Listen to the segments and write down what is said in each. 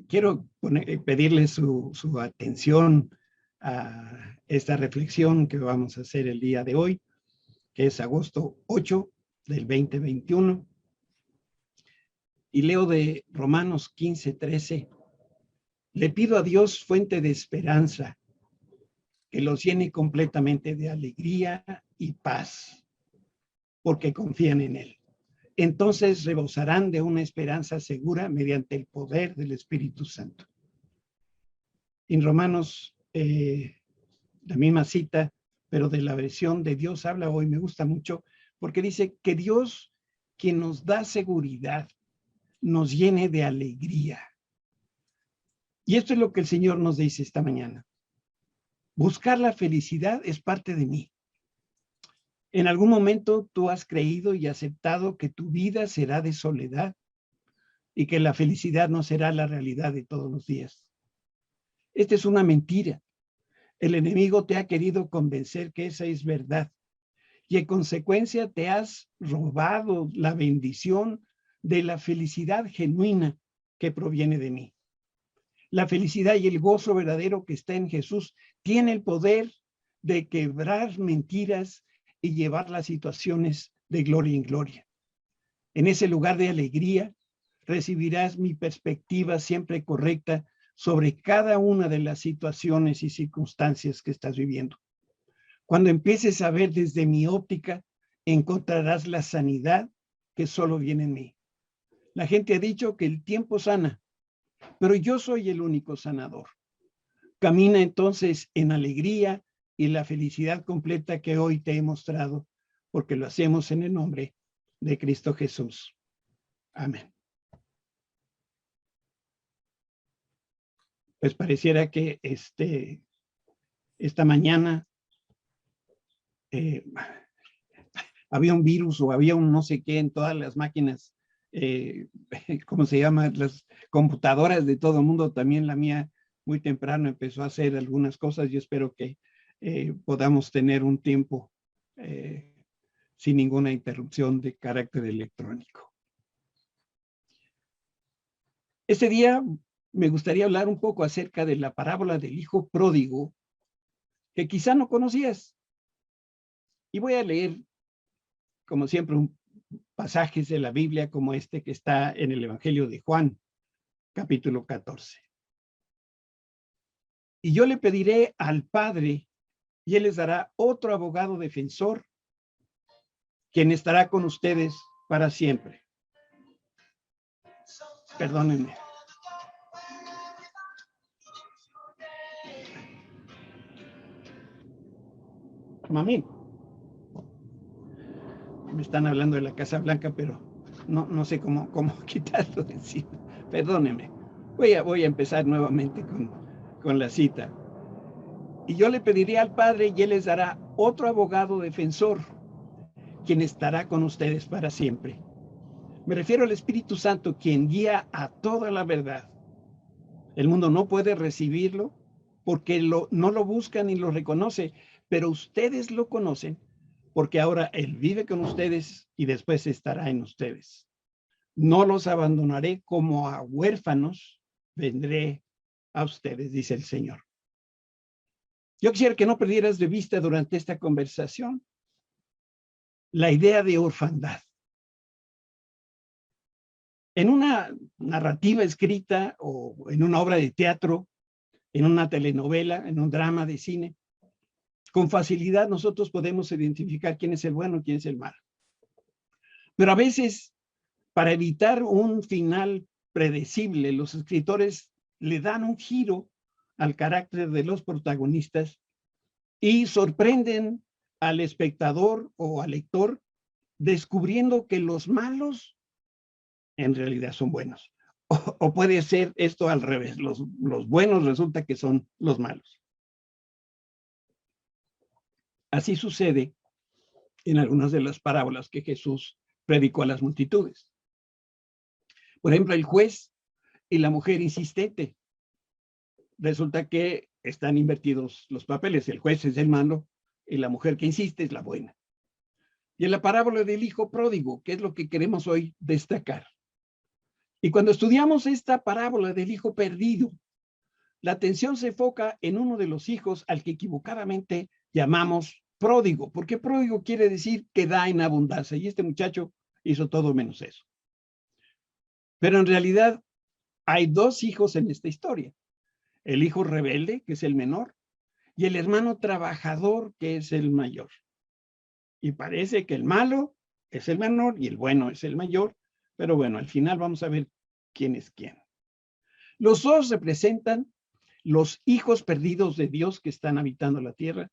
quiero pedirle su atención a esta reflexión que vamos a hacer el día de hoy, que es agosto 8 del 2021. Y leo de Romanos 15:13. Le pido a Dios, fuente de esperanza, que los llene completamente de alegría y paz, porque confían en Él. Entonces rebosarán de una esperanza segura mediante el poder del Espíritu Santo. En Romanos, la misma cita, pero de la versión de Dios habla hoy, me gusta mucho, porque dice que Dios, quien nos da seguridad, nos llene de alegría. Y esto es lo que el Señor nos dice esta mañana. Buscar la felicidad es parte de mí. En algún momento tú has creído y aceptado que tu vida será de soledad y que la felicidad no será la realidad de todos los días. Esta es una mentira. El enemigo te ha querido convencer que esa es verdad y en consecuencia te has robado la bendición de la felicidad genuina que proviene de mí. La felicidad y el gozo verdadero que está en Jesús tiene el poder de quebrar mentiras y llevar las situaciones de gloria en gloria. En ese lugar de alegría recibirás mi perspectiva siempre correcta sobre cada una de las situaciones y circunstancias que estás viviendo. Cuando empieces a ver desde mi óptica, encontrarás la sanidad que solo viene en mí. La gente ha dicho que el tiempo sana, pero yo soy el único sanador. Camina entonces en alegría y la felicidad completa que hoy te he mostrado, porque lo hacemos en el nombre de Cristo Jesús. Amén. Pues pareciera que esta mañana había un virus o había un no sé qué en todas las máquinas, ¿cómo se llama? Las computadoras de todo el mundo, también la mía muy temprano empezó a hacer algunas cosas. Yo espero que podamos tener un tiempo sin ninguna interrupción de carácter electrónico. Este día me gustaría hablar un poco acerca de la parábola del hijo pródigo, que quizá no conocías. Y voy a leer, como siempre, pasajes de la Biblia como este que está en el Evangelio de Juan, capítulo 14. Y yo le pediré al Padre, y Él les dará otro abogado defensor, quien estará con ustedes para siempre. Perdónenme. Mami, me están hablando de la Casa Blanca, pero no sé cómo quitarlo de encima. Perdónenme. Voy a empezar nuevamente con la cita. Y yo le pediré al Padre y Él les dará otro abogado defensor, quien estará con ustedes para siempre. Me refiero al Espíritu Santo, quien guía a toda la verdad. El mundo no puede recibirlo porque no lo busca ni lo reconoce, pero ustedes lo conocen porque ahora Él vive con ustedes y después estará en ustedes. No los abandonaré como a huérfanos, vendré a ustedes, dice el Señor. Yo quisiera que no perdieras de vista durante esta conversación la idea de orfandad. En una narrativa escrita o en una obra de teatro, en una telenovela, en un drama de cine, con facilidad nosotros podemos identificar quién es el bueno y quién es el malo. Pero a veces, para evitar un final predecible, los escritores le dan un giro al carácter de los protagonistas y sorprenden al espectador o al lector descubriendo que los malos en realidad son buenos. O puede ser esto al revés, los buenos resulta que son los malos. Así sucede en algunas de las parábolas que Jesús predicó a las multitudes. Por ejemplo, el juez y la mujer insistente. Resulta que están invertidos los papeles. El juez es el malo y la mujer que insiste es la buena. Y en la parábola del hijo pródigo, ¿qué es lo que queremos hoy destacar? Y cuando estudiamos esta parábola del hijo perdido, la atención se enfoca en uno de los hijos al que equivocadamente llamamos pródigo, porque pródigo quiere decir que da en abundancia, y este muchacho hizo todo menos eso. Pero en realidad hay dos hijos en esta historia: el hijo rebelde, que es el menor, y el hermano trabajador, que es el mayor. Y parece que el malo es el menor y el bueno es el mayor, pero bueno, al final vamos a ver quién es quién. Los dos representan los hijos perdidos de Dios que están habitando la tierra.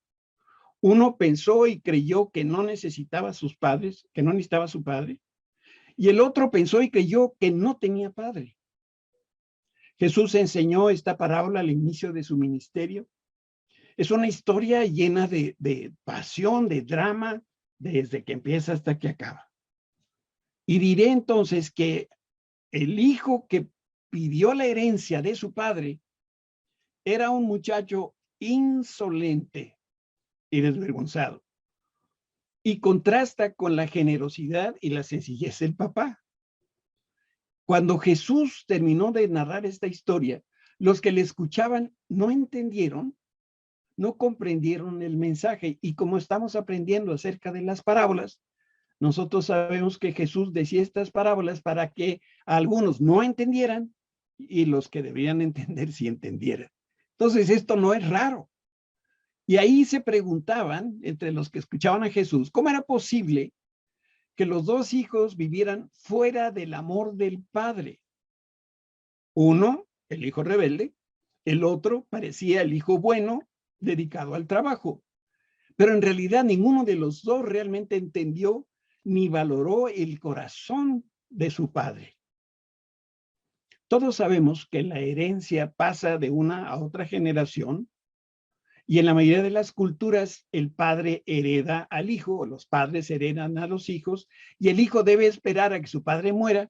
Uno pensó y creyó que no necesitaba a sus padres, que no necesitaba a su padre, y el otro pensó y creyó que no tenía padre. Jesús enseñó esta parábola al inicio de su ministerio. Es una historia llena de pasión, de drama, desde que empieza hasta que acaba. Y diré entonces que el hijo que pidió la herencia de su padre era un muchacho insolente y desvergonzado, y contrasta con la generosidad y la sencillez del papá. Cuando Jesús terminó de narrar esta historia, los que le escuchaban no entendieron, no comprendieron el mensaje, y como estamos aprendiendo acerca de las parábolas, nosotros sabemos que Jesús decía estas parábolas para que algunos no entendieran y los que deberían entender sí entendieran. Entonces, esto no es raro. Y ahí se preguntaban, entre los que escuchaban a Jesús, ¿cómo era posible que los dos hijos vivieran fuera del amor del padre? Uno, el hijo rebelde; el otro parecía el hijo bueno, dedicado al trabajo. Pero en realidad ninguno de los dos realmente entendió ni valoró el corazón de su padre. Todos sabemos que la herencia pasa de una a otra generación, y en la mayoría de las culturas el padre hereda al hijo, o los padres heredan a los hijos, y el hijo debe esperar a que su padre muera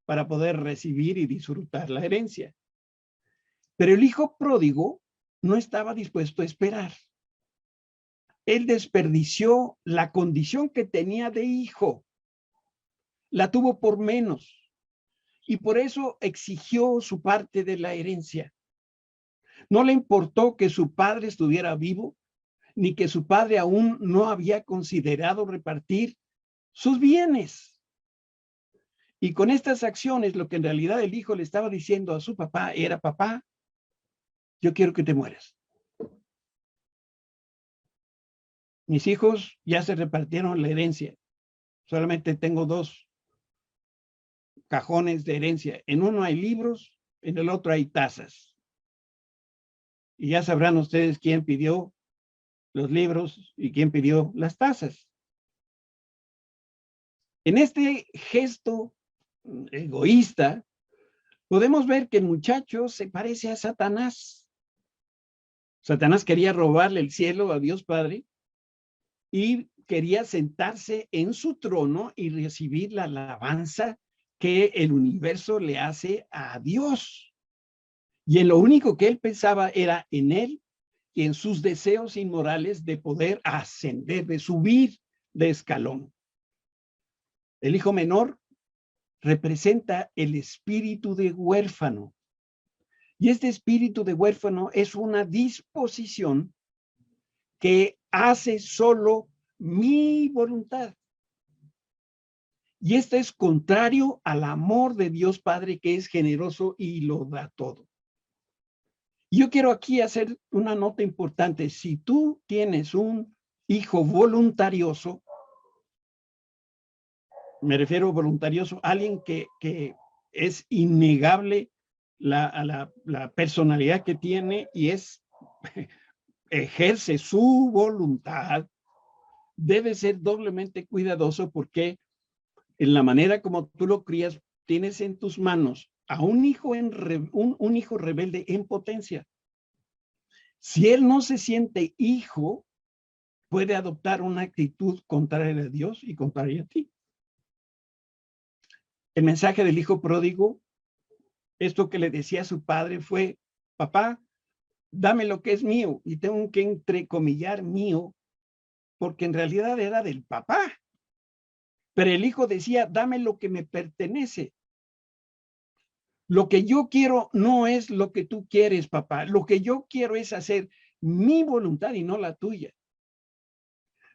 para poder recibir y disfrutar la herencia. Pero el hijo pródigo no estaba dispuesto a esperar. Él desperdició la condición que tenía de hijo, la tuvo por menos, y por eso exigió su parte de la herencia. No le importó que su padre estuviera vivo, ni que su padre aún no había considerado repartir sus bienes. Y con estas acciones, lo que en realidad el hijo le estaba diciendo a su papá era: papá, yo quiero que te mueras. Mis hijos ya se repartieron la herencia. Solamente tengo dos cajones de herencia. En uno hay libros, en el otro hay tazas. Y ya sabrán ustedes quién pidió los libros y quién pidió las tazas. En este gesto egoísta, podemos ver que el muchacho se parece a Satanás. Satanás quería robarle el cielo a Dios Padre y quería sentarse en su trono y recibir la alabanza que el universo le hace a Dios. Y en lo único que él pensaba era en él y en sus deseos inmorales de poder ascender, de subir de escalón. El hijo menor representa el espíritu de huérfano. Y este espíritu de huérfano es una disposición que hace solo mi voluntad. Y esto es contrario al amor de Dios Padre, que es generoso y lo da todo. Yo quiero aquí hacer una nota importante. Si tú tienes un hijo voluntarioso, me refiero a voluntarioso, alguien que es innegable la personalidad que tiene y ejerce su voluntad, debe ser doblemente cuidadoso, porque en la manera como tú lo crías, tienes en tus manos a un hijo, un hijo rebelde en potencia. Si él no se siente hijo, puede adoptar una actitud contraria a Dios y contraria a ti. El mensaje del hijo pródigo, esto que le decía a su padre fue: papá, dame lo que es mío, y tengo que entrecomillar mío, porque en realidad era del papá. Pero el hijo decía: dame lo que me pertenece. Lo que yo quiero no es lo que tú quieres, papá. Lo que yo quiero es hacer mi voluntad y no la tuya.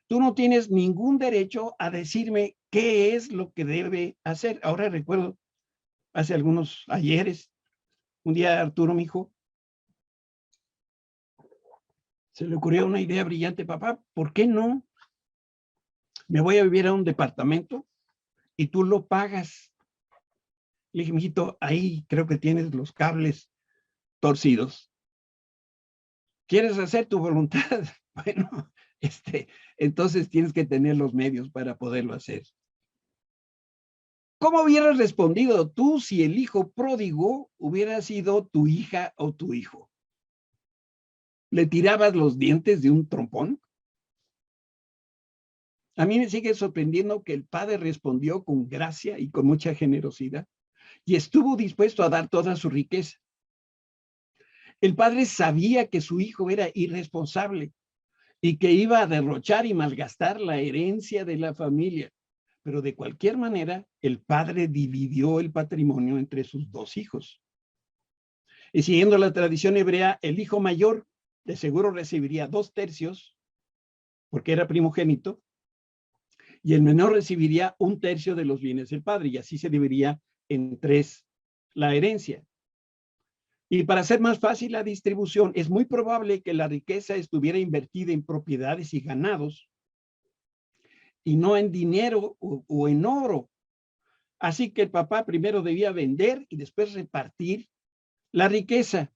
Tú no tienes ningún derecho a decirme qué es lo que debe hacer. Ahora recuerdo, hace algunos ayeres, un día Arturo, mi hijo, se le ocurrió una idea brillante, papá, ¿por qué no? Me voy a vivir a un departamento y tú lo pagas. Le dije, mijito, ahí creo que tienes los cables torcidos. ¿Quieres hacer tu voluntad? Bueno, entonces tienes que tener los medios para poderlo hacer. ¿Cómo hubieras respondido tú si el hijo pródigo hubiera sido tu hija o tu hijo? ¿Le tirabas los dientes de un trompón? A mí me sigue sorprendiendo que el padre respondió con gracia y con mucha generosidad y estuvo dispuesto a dar toda su riqueza. El padre sabía que su hijo era irresponsable y que iba a derrochar y malgastar la herencia de la familia. Pero de cualquier manera, el padre dividió el patrimonio entre sus dos hijos. Y siguiendo la tradición hebrea, el hijo mayor de seguro recibiría 2/3, porque era primogénito, y el menor recibiría 1/3 de los bienes del padre, y así se dividiría en 3 la herencia. Y para hacer más fácil la distribución, es muy probable que la riqueza estuviera invertida en propiedades y ganados, y no en dinero o en oro. Así que el papá primero debía vender y después repartir la riqueza.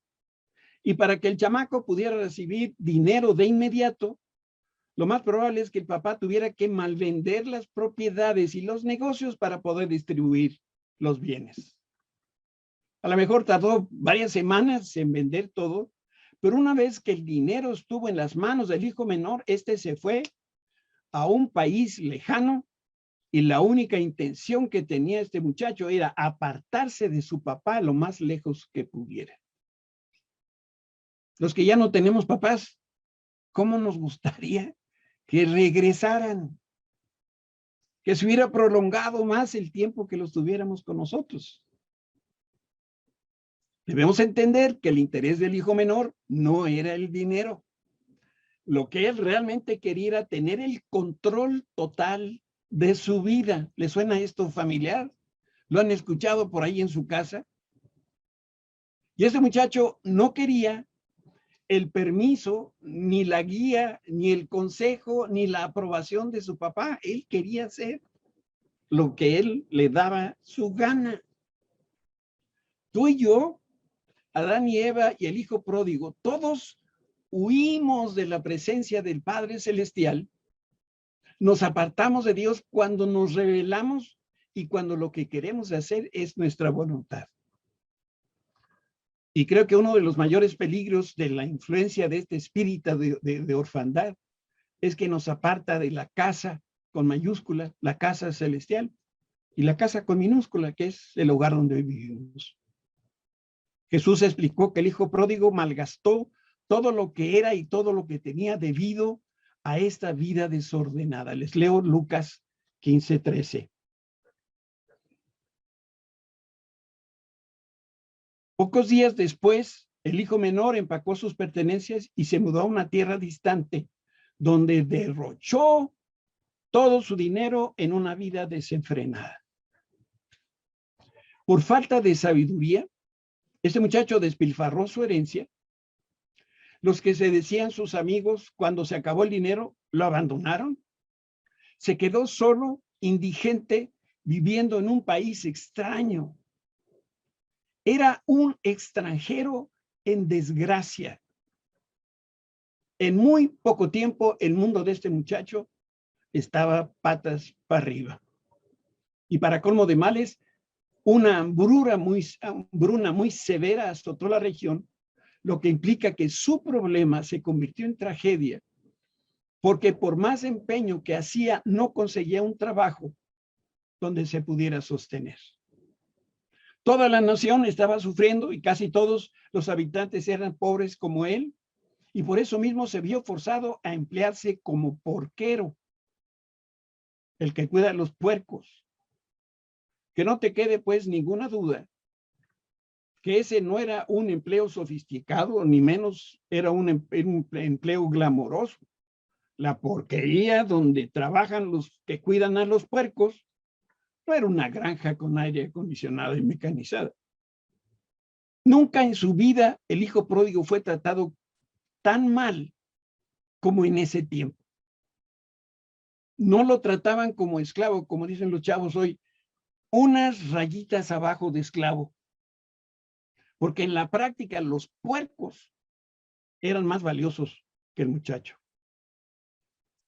Y para que el chamaco pudiera recibir dinero de inmediato, lo más probable es que el papá tuviera que malvender las propiedades y los negocios para poder distribuir los bienes. A lo mejor tardó varias semanas en vender todo, pero una vez que el dinero estuvo en las manos del hijo menor, se fue a un país lejano y la única intención que tenía este muchacho era apartarse de su papá lo más lejos que pudiera. Los que ya no tenemos papás, ¿cómo nos gustaría que regresaran? Que se hubiera prolongado más el tiempo que los tuviéramos con nosotros. Debemos entender que el interés del hijo menor no era el dinero. Lo que él realmente quería era tener el control total de su vida. ¿Le suena esto familiar? ¿Lo han escuchado por ahí en su casa? Y ese muchacho no quería el permiso, ni la guía, ni el consejo, ni la aprobación de su papá. Él quería hacer lo que él le daba su gana. Tú y yo, Adán y Eva y el hijo pródigo, todos huimos de la presencia del Padre Celestial, nos apartamos de Dios cuando nos rebelamos y cuando lo que queremos hacer es nuestra voluntad. Y creo que uno de los mayores peligros de la influencia de este espíritu de orfandad es que nos aparta de la casa con mayúscula, la casa celestial, y la casa con minúscula, que es el hogar donde vivimos. Jesús explicó que el hijo pródigo malgastó todo lo que era y todo lo que tenía debido a esta vida desordenada. Les leo Lucas 15:13. Pocos días después, el hijo menor empacó sus pertenencias y se mudó a una tierra distante, donde derrochó todo su dinero en una vida desenfrenada. Por falta de sabiduría, este muchacho despilfarró su herencia. Los que se decían sus amigos, cuando se acabó el dinero, lo abandonaron. Se quedó solo, indigente, viviendo en un país extraño. Era un extranjero en desgracia. En muy poco tiempo, el mundo de este muchacho estaba patas para arriba. Y para colmo de males, una hambruna muy severa azotó la región, lo que implica que su problema se convirtió en tragedia, porque por más empeño que hacía, no conseguía un trabajo donde se pudiera sostener. Toda la nación estaba sufriendo y casi todos los habitantes eran pobres como él, y por eso mismo se vio forzado a emplearse como porquero, el que cuida a los puercos. Que no te quede pues ninguna duda que ese no era un empleo sofisticado, ni menos era un empleo glamoroso. La porquería donde trabajan los que cuidan a los puercos no era una granja con aire acondicionado y mecanizada. Nunca en su vida el hijo pródigo fue tratado tan mal como en ese tiempo. No lo trataban como esclavo, como dicen los chavos hoy, unas rayitas abajo de esclavo. Porque en la práctica los puercos eran más valiosos que el muchacho.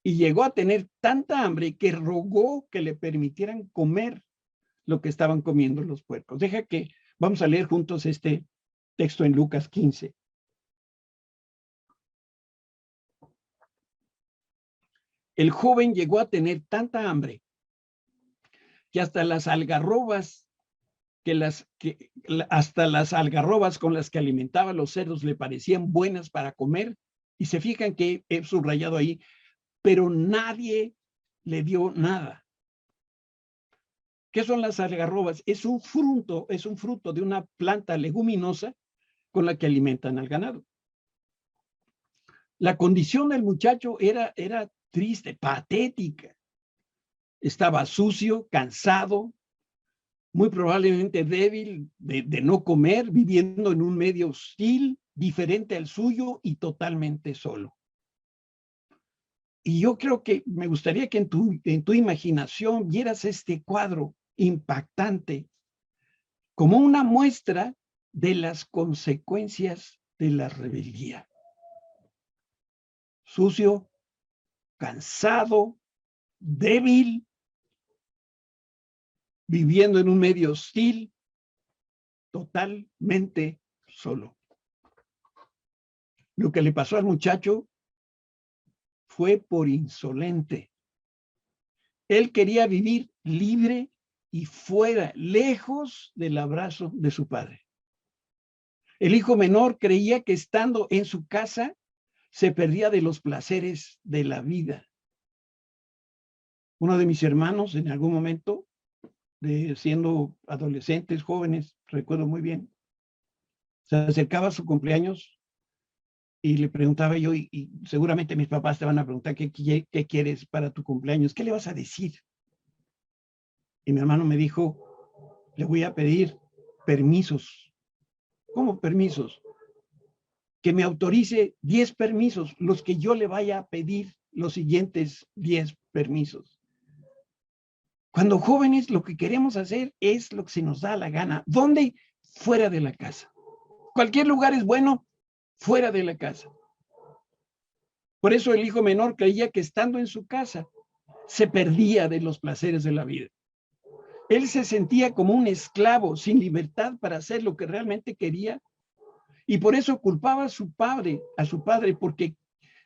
Y llegó a tener tanta hambre que rogó que le permitieran comer lo que estaban comiendo los puercos. Deja que vamos a leer juntos este texto en Lucas 15. El joven llegó a tener tanta hambre que hasta las algarrobas con las que alimentaba a los cerdos le parecían buenas para comer. Y se fijan que he subrayado ahí, pero nadie le dio nada. ¿Qué son las algarrobas? Es un fruto de una planta leguminosa con la que alimentan al ganado. La condición del muchacho era triste, patética. Estaba sucio, cansado, muy probablemente débil de no comer, viviendo en un medio hostil, diferente al suyo y totalmente solo. Y yo creo que me gustaría que en tu imaginación vieras este cuadro impactante como una muestra de las consecuencias de la rebeldía. Sucio, cansado, débil, viviendo en un medio hostil, totalmente solo. Lo que le pasó al muchacho fue por insolente. Él quería vivir libre y fuera, lejos del abrazo de su padre. El hijo menor creía que estando en su casa se perdía de los placeres de la vida. Uno de mis hermanos en algún momento, siendo adolescentes, jóvenes, recuerdo muy bien, se acercaba a su cumpleaños y le preguntaba yo, y seguramente mis papás te van a preguntar, ¿qué quieres para tu cumpleaños? ¿Qué le vas a decir? Y mi hermano me dijo, le voy a pedir permisos. ¿Cómo permisos? Que me autorice 10 permisos, los que yo le vaya a pedir los siguientes 10 permisos. Cuando jóvenes lo que queremos hacer es lo que se nos da la gana. ¿Dónde? Fuera de la casa. Cualquier lugar es bueno, fuera de la casa. Por eso el hijo menor creía que estando en su casa se perdía de los placeres de la vida. Él se sentía como un esclavo sin libertad para hacer lo que realmente quería y por eso culpaba a su padre, porque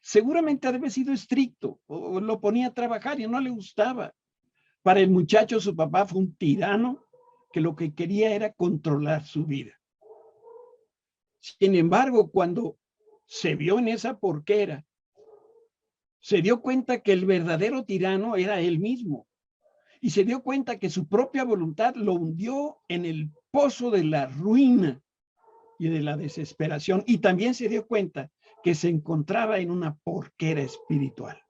seguramente había sido estricto o lo ponía a trabajar y no le gustaba. Para el muchacho su papá fue un tirano que lo que quería era controlar su vida. Sin embargo, cuando se vio en esa porquera, se dio cuenta que el verdadero tirano era él mismo. Y se dio cuenta que su propia voluntad lo hundió en el pozo de la ruina y de la desesperación. Y también se dio cuenta que se encontraba en una porquera espiritual.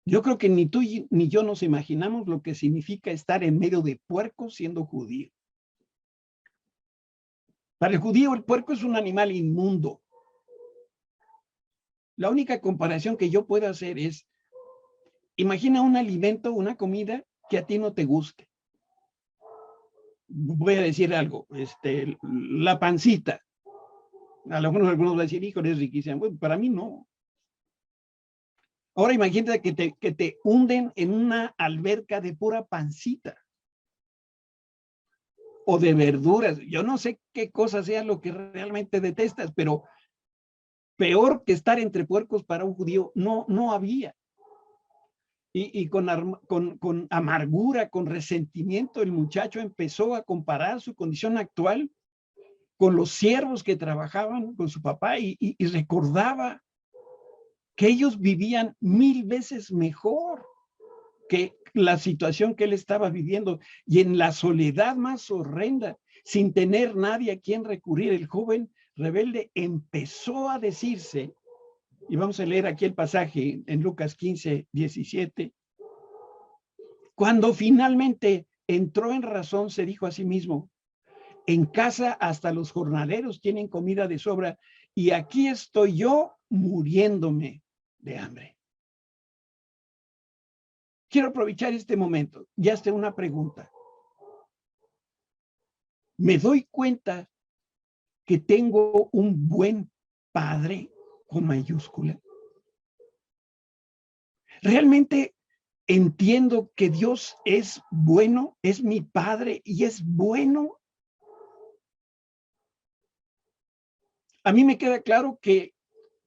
Yo creo que ni tú ni yo nos imaginamos lo que significa estar en medio de puercos siendo judío. Para el judío, el puerco es un animal inmundo. La única comparación que yo puedo hacer es, imagina un alimento, una comida que a ti no te guste. Voy a decir algo, la pancita. A lo mejor algunos van a decir, híjole, es riquísima. Bueno, para mí no. Ahora imagínate que te hunden en una alberca de pura pancita. O de verduras. Yo no sé qué cosa sea lo que realmente detestas, pero peor que estar entre puercos para un judío no había. Y con amargura, con resentimiento, el muchacho empezó a comparar su condición actual con los siervos que trabajaban con su papá y recordaba que ellos vivían 1000 veces mejor que la situación que él estaba viviendo y en la soledad más horrenda. Sin tener nadie a quien recurrir, el joven rebelde empezó a decirse, y vamos a leer aquí el pasaje en Lucas 15, 17, cuando finalmente entró en razón, se dijo a sí mismo, en casa hasta los jornaleros tienen comida de sobra y aquí estoy yo muriéndome de hambre. Quiero aprovechar este momento y hacer una pregunta. ¿Me doy cuenta que tengo un buen padre con mayúscula? ¿Realmente entiendo que Dios es bueno, es mi padre y es bueno? A mí me queda claro que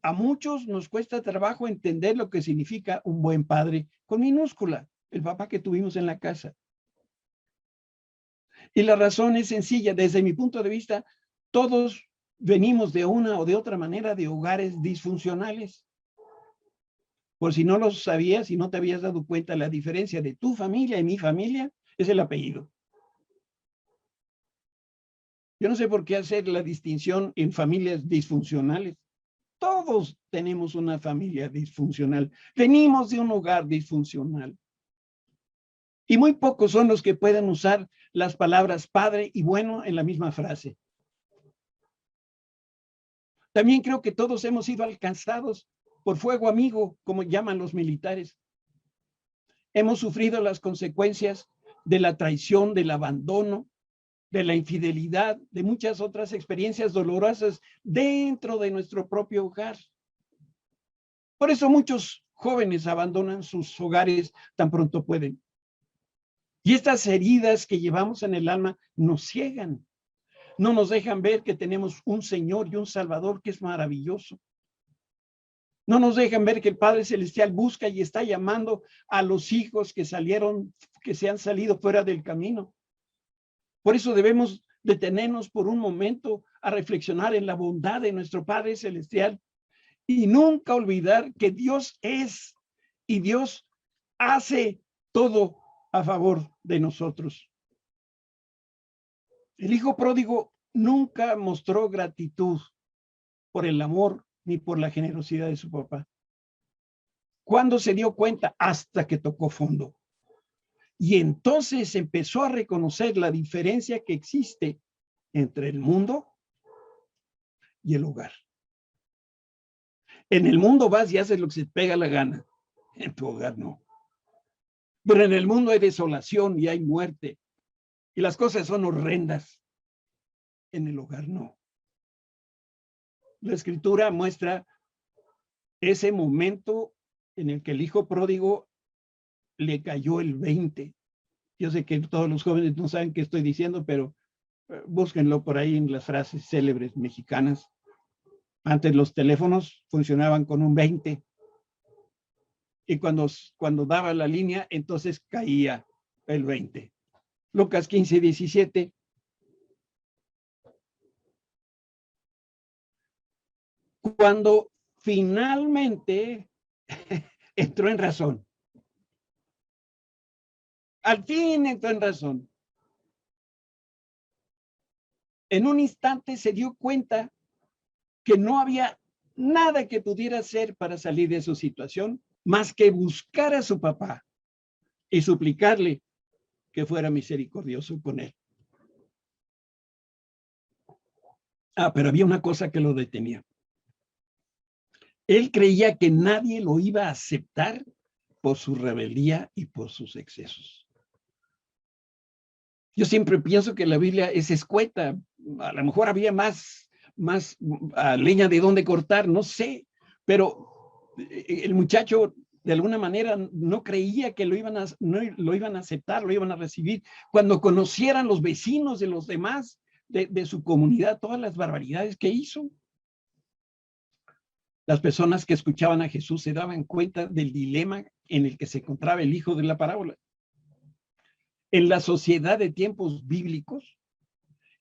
a muchos nos cuesta trabajo entender lo que significa un buen padre con minúscula, el papá que tuvimos en la casa. Y la razón es sencilla, desde mi punto de vista, todos venimos de una o de otra manera de hogares disfuncionales. Por si no lo sabías y no te habías dado cuenta, la diferencia de tu familia y mi familia es el apellido. Yo no sé por qué hacer la distinción en familias disfuncionales. Todos tenemos una familia disfuncional. Venimos de un hogar disfuncional. Y muy pocos son los que pueden usar las palabras padre y bueno en la misma frase. También creo que todos hemos sido alcanzados por fuego amigo, como llaman los militares. Hemos sufrido las consecuencias de la traición, del abandono, de la infidelidad, de muchas otras experiencias dolorosas dentro de nuestro propio hogar. Por eso muchos jóvenes abandonan sus hogares tan pronto pueden. Y estas heridas que llevamos en el alma nos ciegan, no nos dejan ver que tenemos un Señor y un Salvador que es maravilloso. No nos dejan ver que el Padre Celestial busca y está llamando a los hijos que se han salido fuera del camino. Por eso debemos detenernos por un momento a reflexionar en la bondad de nuestro Padre Celestial y nunca olvidar que Dios es y Dios hace todo a favor de nosotros. El hijo pródigo nunca mostró gratitud por el amor ni por la generosidad de su papá. ¿Cuándo se dio cuenta? Hasta que tocó fondo. Y entonces empezó a reconocer la diferencia que existe entre el mundo y el hogar. En el mundo vas y haces lo que se te pega la gana. En tu hogar no. Pero en el mundo hay desolación y hay muerte. Y las cosas son horrendas. En el hogar no. La Escritura muestra ese momento en el que el hijo pródigo le cayó el 20. Yo sé que todos los jóvenes no saben qué estoy diciendo, pero búsquenlo por ahí en las frases célebres mexicanas. Antes los teléfonos funcionaban con un 20. Y cuando daba la línea, entonces caía el 20. Lucas 15, 17. Cuando finalmente entró en razón. Al fin entró en razón. En un instante se dio cuenta que no había nada que pudiera hacer para salir de su situación, más que buscar a su papá y suplicarle que fuera misericordioso con él. Pero había una cosa que lo detenía. Él creía que nadie lo iba a aceptar por su rebeldía y por sus excesos. Yo siempre pienso que la Biblia es escueta. A lo mejor había más leña de dónde cortar, no sé. Pero el muchacho, de alguna manera, no creía que lo iban a aceptar, lo iban a recibir. Cuando conocieran los vecinos de los demás, de su comunidad, todas las barbaridades que hizo. Las personas que escuchaban a Jesús se daban cuenta del dilema en el que se encontraba el hijo de la parábola. En la sociedad de tiempos bíblicos,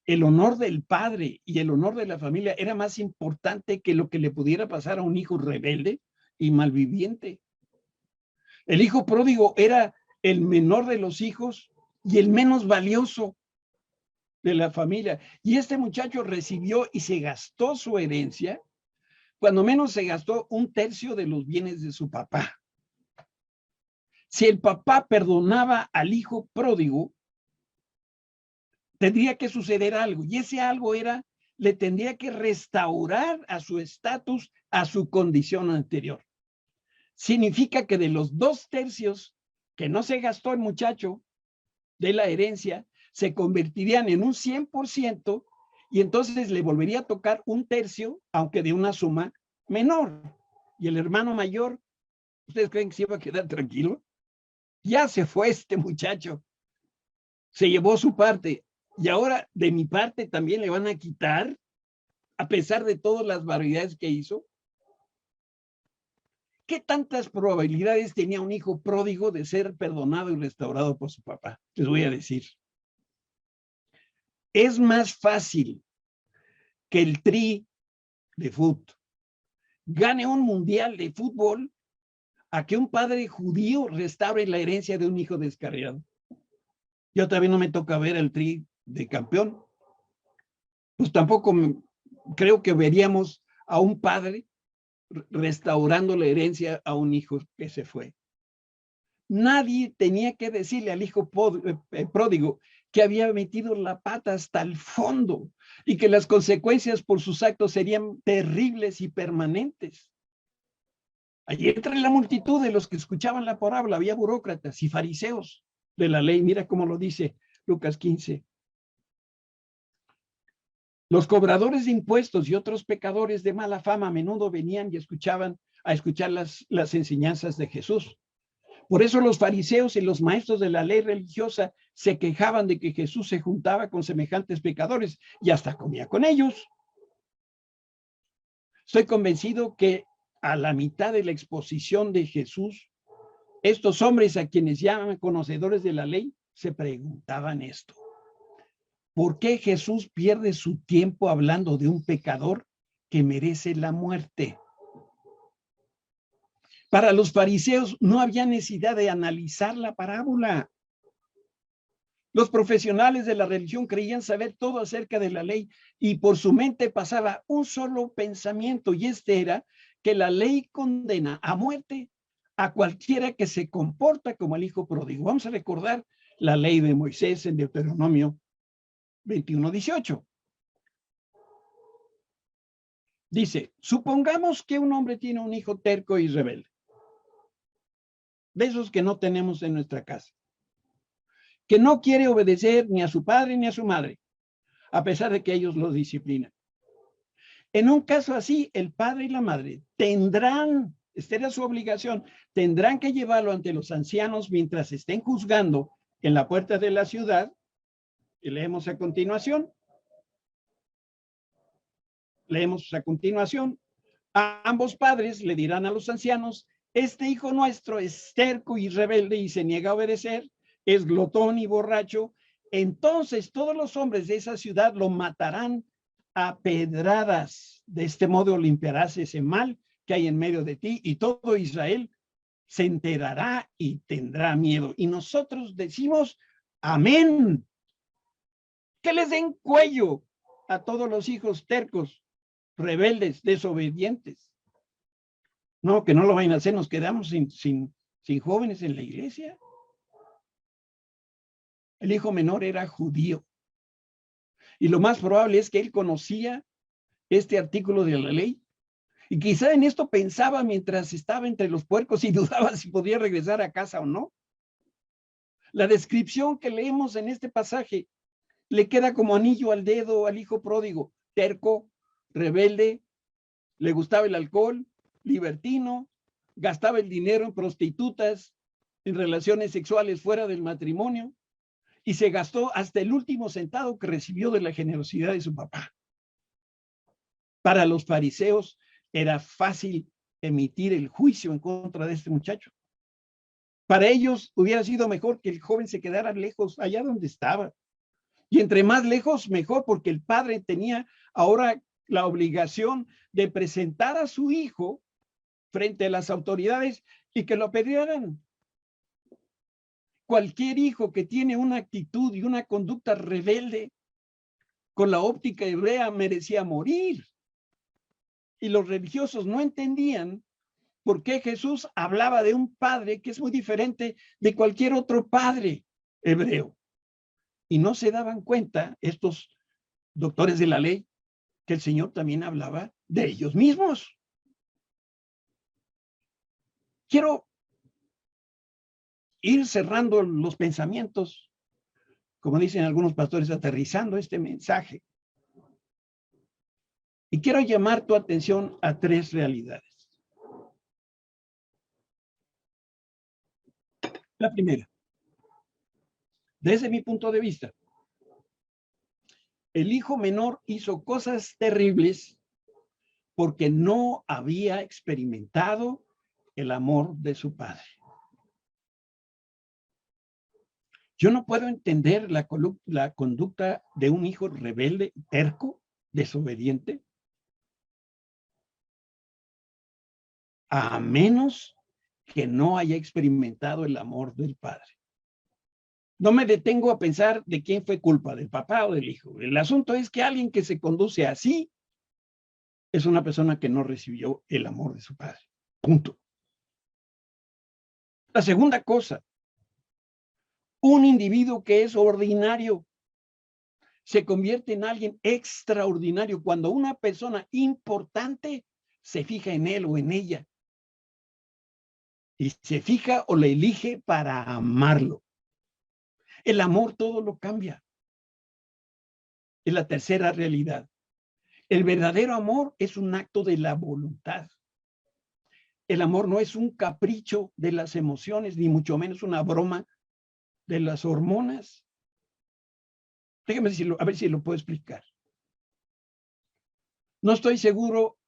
el honor del padre y el honor de la familia era más importante que lo que le pudiera pasar a un hijo rebelde y malviviente. El hijo pródigo era el menor de los hijos y el menos valioso. de la familia. Y este muchacho recibió y se gastó su herencia, cuando menos se gastó 1/3 de los bienes de su papá. Si el papá perdonaba al hijo pródigo, tendría que suceder algo, y ese algo era, le tendría que restaurar a su estatus, a su condición anterior. Significa que de los 2/3 que no se gastó el muchacho de la herencia, se convertirían en un 100%, y entonces le volvería a tocar 1/3, aunque de una suma menor. Y el hermano mayor, ¿ustedes creen que se iba a quedar tranquilo? Ya se fue este muchacho, se llevó su parte, y ahora de mi parte también le van a quitar, a pesar de todas las barbaridades que hizo. ¿Qué tantas probabilidades tenía un hijo pródigo de ser perdonado y restaurado por su papá? Les voy a decir. Es más fácil que el Tri de fútbol gane un mundial de fútbol a que un padre judío restaure la herencia de un hijo descarriado. Yo todavía no me toca ver el Tri de campeón. Pues tampoco creo que veríamos a un padre restaurando la herencia a un hijo que se fue. Nadie tenía que decirle al hijo pródigo que había metido la pata hasta el fondo y que las consecuencias por sus actos serían terribles y permanentes. Allí entre la multitud de los que escuchaban la parábola había burócratas y fariseos de la ley. Mira cómo lo dice Lucas 15. Los cobradores de impuestos y otros pecadores de mala fama a menudo venían y escuchaban las enseñanzas de Jesús. Por eso los fariseos y los maestros de la ley religiosa se quejaban de que Jesús se juntaba con semejantes pecadores y hasta comía con ellos. Estoy convencido que a la mitad de la exposición de Jesús, estos hombres a quienes llaman conocedores de la ley se preguntaban esto: ¿por qué Jesús pierde su tiempo hablando de un pecador que merece la muerte? Para los fariseos no había necesidad de analizar la parábola. Los profesionales de la religión creían saber todo acerca de la ley y por su mente pasaba un solo pensamiento, y este era que la ley condena a muerte a cualquiera que se comporta como el hijo pródigo. Vamos a recordar la ley de Moisés en Deuteronomio 21:18. Dice: supongamos que un hombre tiene un hijo terco y rebelde, de esos que no tenemos en nuestra casa, que no quiere obedecer ni a su padre ni a su madre, a pesar de que ellos lo disciplinan. En un caso así, el padre y la madre tendrán, esta era su obligación, tendrán que llevarlo ante los ancianos mientras estén juzgando en la puerta de la ciudad. Y leemos a continuación. A ambos padres le dirán a los ancianos: este hijo nuestro es terco y rebelde y se niega a obedecer, es glotón y borracho. Entonces todos los hombres de esa ciudad lo matarán a pedradas. De este modo limpiarás ese mal que hay en medio de ti, y todo Israel se enterará y tendrá miedo. Y nosotros decimos amén. Que les den cuello a todos los hijos tercos, rebeldes, desobedientes. No, que no lo vayan a hacer, nos quedamos sin jóvenes en la iglesia. El hijo menor era judío, y lo más probable es que él conocía este artículo de la ley, y quizá en esto pensaba mientras estaba entre los puercos y dudaba si podía regresar a casa o no. La descripción que leemos en este pasaje le queda como anillo al dedo al hijo pródigo: terco, rebelde, le gustaba el alcohol, libertino, gastaba el dinero en prostitutas, en relaciones sexuales fuera del matrimonio, y se gastó hasta el último centavo que recibió de la generosidad de su papá. Para los fariseos era fácil emitir el juicio en contra de este muchacho. Para ellos hubiera sido mejor que el joven se quedara lejos, allá donde estaba. Y entre más lejos, mejor, porque el padre tenía ahora la obligación de presentar a su hijo frente a las autoridades y que lo apedrearan. Cualquier hijo que tiene una actitud y una conducta rebelde con la óptica hebrea merecía morir. Y los religiosos no entendían por qué Jesús hablaba de un padre que es muy diferente de cualquier otro padre hebreo. Y no se daban cuenta estos doctores de la ley que el Señor también hablaba de ellos mismos. Quiero ir cerrando los pensamientos, como dicen algunos pastores, aterrizando este mensaje. Y quiero llamar tu atención a tres realidades. La primera, desde mi punto de vista, el hijo menor hizo cosas terribles porque no había experimentado el amor de su padre. Yo no puedo entender la conducta de un hijo rebelde, terco, desobediente, a menos que no haya experimentado el amor del padre. No me detengo a pensar de quién fue culpa, del papá o del hijo. El asunto es que alguien que se conduce así es una persona que no recibió el amor de su padre. Punto. La segunda cosa, un individuo que es ordinario se convierte en alguien extraordinario cuando una persona importante se fija en él o en ella. Y se fija o le elige para amarlo. El amor todo lo cambia. Es la tercera realidad. El verdadero amor es un acto de la voluntad. El amor no es un capricho de las emociones, ni mucho menos una broma de las hormonas. Déjame decirlo, a ver si lo puedo explicar. No estoy seguro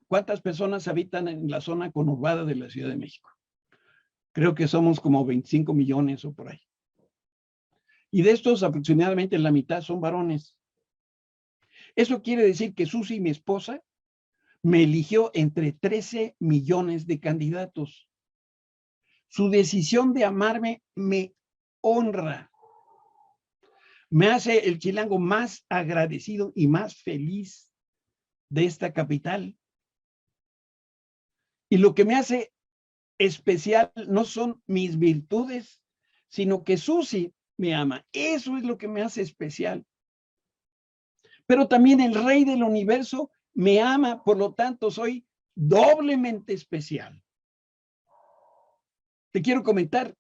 cuántas personas habitan en la zona conurbada de la Ciudad de México. Creo que somos como 25 millones o por ahí. Y de estos aproximadamente la mitad son varones. Eso quiere decir que Susi, mi esposa, me eligió entre 13 millones de candidatos. Su decisión de amarme me honra. Me hace el chilango más agradecido y más feliz de esta capital. Y lo que me hace especial no son mis virtudes, sino que Susi me ama. Eso es lo que me hace especial. Pero también el Rey del Universo me ama, por lo tanto soy doblemente especial. Te quiero comentar,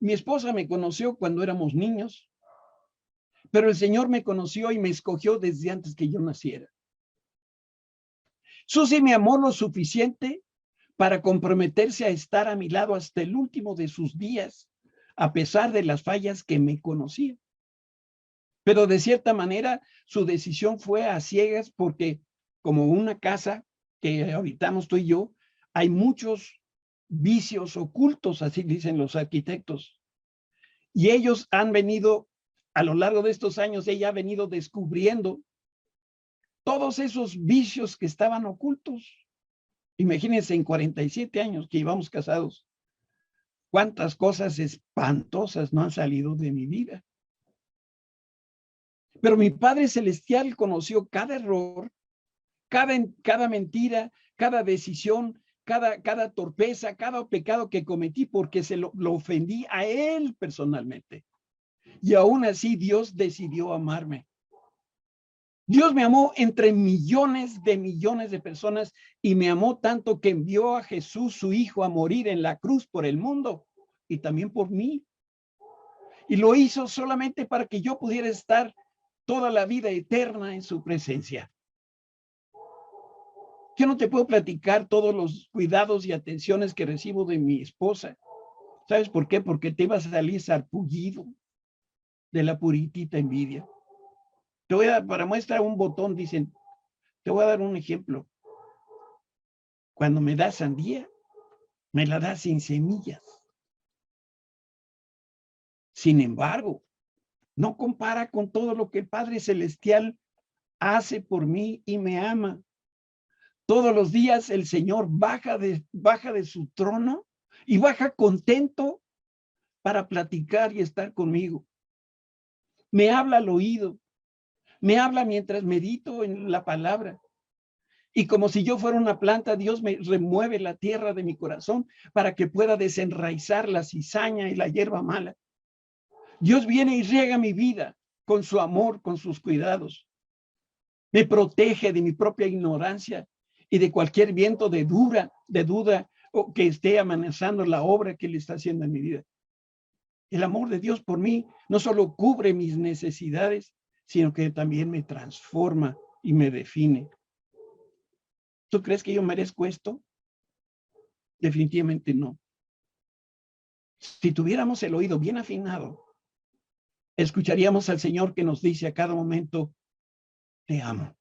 mi esposa me conoció cuando éramos niños, pero el Señor me conoció y me escogió desde antes que yo naciera. Susi me amó lo suficiente para comprometerse a estar a mi lado hasta el último de sus días, a pesar de las fallas que me conocía. Pero de cierta manera su decisión fue a ciegas porque como una casa que habitamos tú y yo, hay muchos vicios ocultos, así dicen los arquitectos. Y ellos han venido, a lo largo de estos años, ella ha venido descubriendo todos esos vicios que estaban ocultos. Imagínense, en 47 años que llevamos casados, cuántas cosas espantosas no han salido de mi vida. Pero mi Padre Celestial conoció cada error, cada mentira, cada decisión, cada torpeza, cada pecado que cometí porque lo ofendí a Él personalmente. Y aún así Dios decidió amarme. Dios me amó entre millones de personas y me amó tanto que envió a Jesús, su Hijo, a morir en la cruz por el mundo y también por mí. Y lo hizo solamente para que yo pudiera estar toda la vida eterna en su presencia. Yo no te puedo platicar todos los cuidados y atenciones que recibo de mi esposa. ¿Sabes por qué? Porque te vas a salir sarpullido de la puritita envidia. Te voy a dar, para muestra un botón, dicen, te voy a dar un ejemplo. Cuando me da sandía, me la da sin semillas. Sin embargo, no compara con todo lo que el Padre Celestial hace por mí y me ama. Todos los días el Señor baja de su trono y baja contento para platicar y estar conmigo. Me habla al oído, Me habla mientras medito en la palabra. Y como si yo fuera una planta, Dios me remueve la tierra de mi corazón para que pueda desenraizar la cizaña y la hierba mala. Dios viene y riega mi vida con su amor, con sus cuidados. Me protege de mi propia ignorancia y de cualquier viento de duda o que esté amenazando la obra que Él está haciendo en mi vida. El amor de Dios por mí no solo cubre mis necesidades, sino que también me transforma y me define. ¿Tú crees que yo merezco esto? Definitivamente no. Si tuviéramos el oído bien afinado, escucharíamos al Señor que nos dice a cada momento, te amo.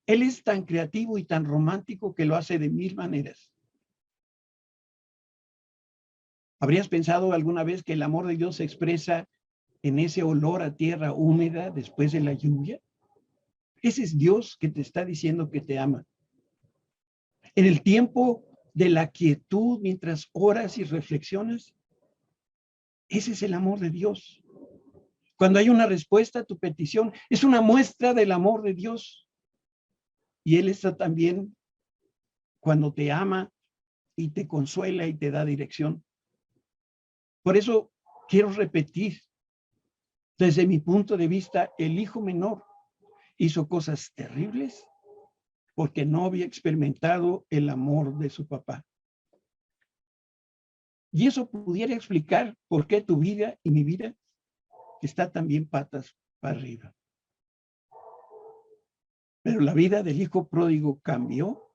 Él es tan creativo y tan romántico que lo hace de mil maneras. ¿Habrías pensado alguna vez que el amor de Dios se expresa en ese olor a tierra húmeda después de la lluvia? Ese es Dios que te está diciendo que te ama. En el tiempo de la quietud, mientras oras y reflexionas, ese es el amor de Dios. Cuando hay una respuesta a tu petición, es una muestra del amor de Dios. Y Él está también cuando te ama y te consuela y te da dirección. Por eso quiero repetir, desde mi punto de vista, el hijo menor hizo cosas terribles porque no había experimentado el amor de su papá. Y eso pudiera explicar por qué tu vida y mi vida está también patas para arriba. Pero la vida del hijo pródigo cambió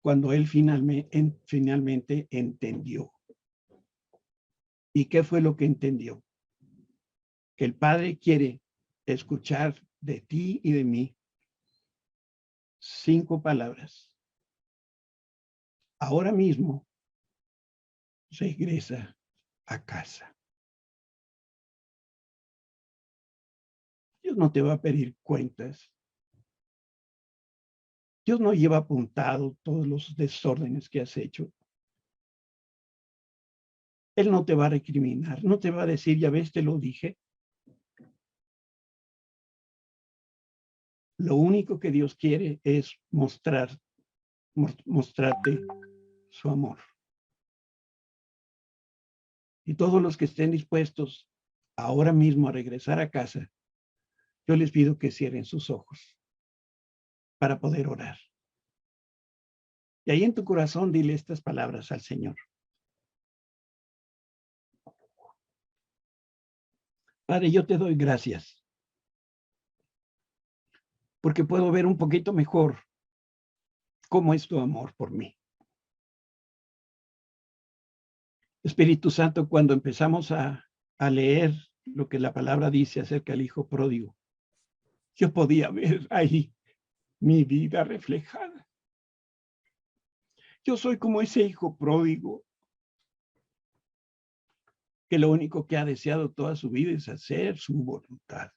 cuando él finalmente entendió. ¿Y qué fue lo que entendió? Que el Padre quiere escuchar de ti y de mí 5 palabras. Ahora mismo regresa a casa. Dios no te va a pedir cuentas. Dios no lleva apuntado todos los desórdenes que has hecho. Él no te va a recriminar, no te va a decir, ya ves, te lo dije. Lo único que Dios quiere es mostrarte su amor. Y todos los que estén dispuestos ahora mismo a regresar a casa, yo les pido que cierren sus ojos para poder orar. Y ahí en tu corazón dile estas palabras al Señor. Padre, yo te doy gracias porque puedo ver un poquito mejor cómo es tu amor por mí. Espíritu Santo, cuando empezamos a leer lo que la palabra dice acerca del hijo pródigo, yo podía ver ahí mi vida reflejada. Yo soy como ese hijo pródigo que lo único que ha deseado toda su vida es hacer su voluntad.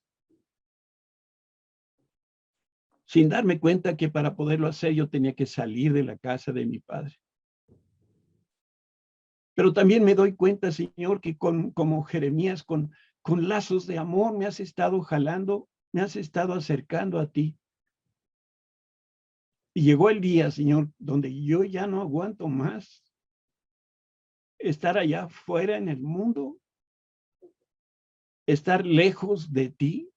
Sin darme cuenta que para poderlo hacer yo tenía que salir de la casa de mi padre. Pero también me doy cuenta, Señor, que como Jeremías, con lazos de amor me has estado jalando, me has estado acercando a ti. Y llegó el día, Señor, donde yo ya no aguanto más estar allá afuera en el mundo, estar lejos de ti.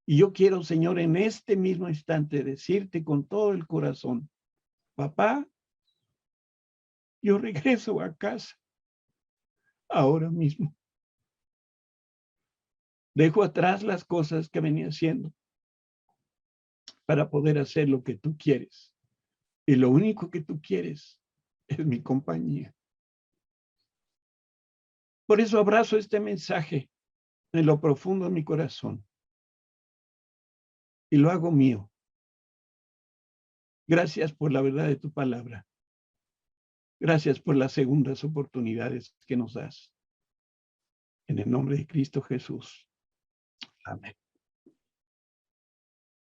Y yo quiero, Señor, en este mismo instante decirte con todo el corazón, papá, yo regreso a casa ahora mismo. Dejo atrás las cosas que venía haciendo para poder hacer lo que tú quieres. Y lo único que tú quieres es mi compañía. Por eso abrazo este mensaje en lo profundo de mi corazón y lo hago mío. Gracias por la verdad de tu palabra. Gracias por las segundas oportunidades que nos das. En el nombre de Cristo Jesús. Amén.